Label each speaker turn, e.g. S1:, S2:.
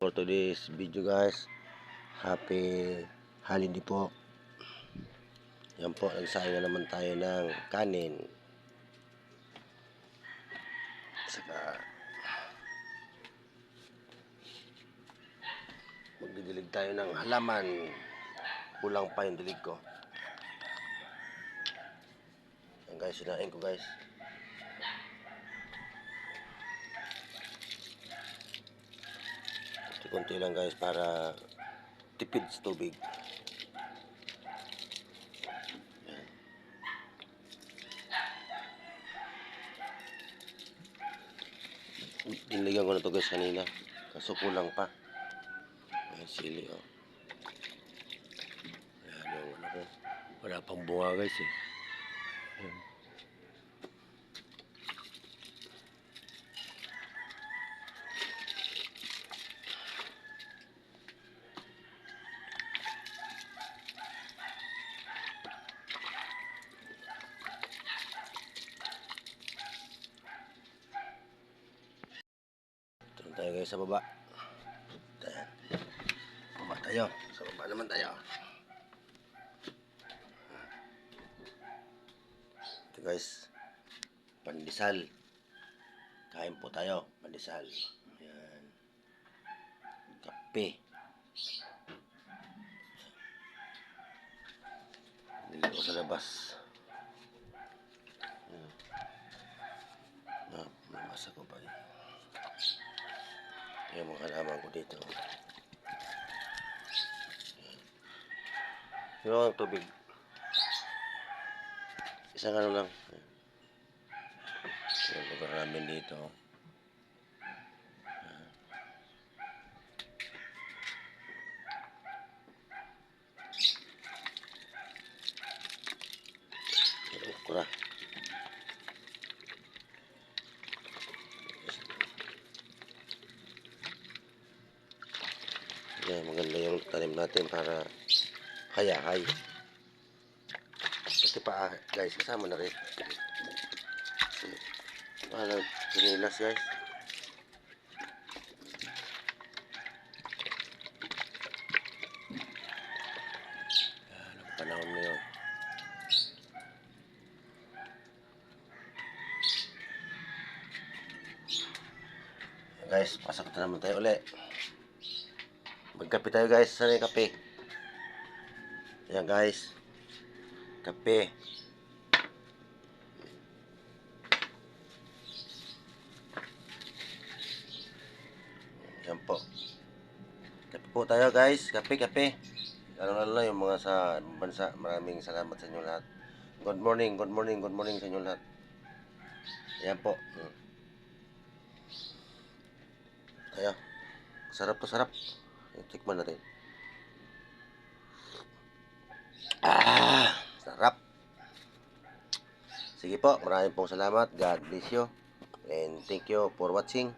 S1: For today's video guys, happy holiday po. Yan po, nagsaing na naman tayo ng kanin. Saka magdidilig tayo ng halaman. Kulang pa yung dilig ko. Yan guys, sinain ko guys. Kunti lang guys para tipid sa tubig. Diniligan ko na to guys kanina. Kaso kulang pa. Ayan sili oh. Ayan yung ano ko. Wala pang bunga guys eh. Ayan. Tayo guys sa baba. Ayan. Baba tayo. Sa baba naman tayo. Ito guys. Pandesal. Kain po tayo. Pandesal. Ayan. Kape. Dito sa labas. Ayan. Mabasa ko pa rin. Yung mga halaman ko dito. Yung ang tubig. Isang ano lang. Yung lugar namin dito. Okra. Yan, maganda yung tanim natin para hayahay. Kasi pa guys, kasama na rin. Parang sinilas guys. Yan, ang panahon na yun. Guys, pasok na naman tayo ulit. Magkape tayo guys. Sana yung kape? Ayan guys. Kape. Ayan po. Kape po tayo guys. Kape. Lalo yung mga sa bansa. Maraming salamat sa inyo lahat. Good morning sa inyo lahat. Ayan po. Tayo. Sarap to, sarap. Tikman natin. Sarap. Sige po, maraming pong salamat. God bless you. And thank you for watching.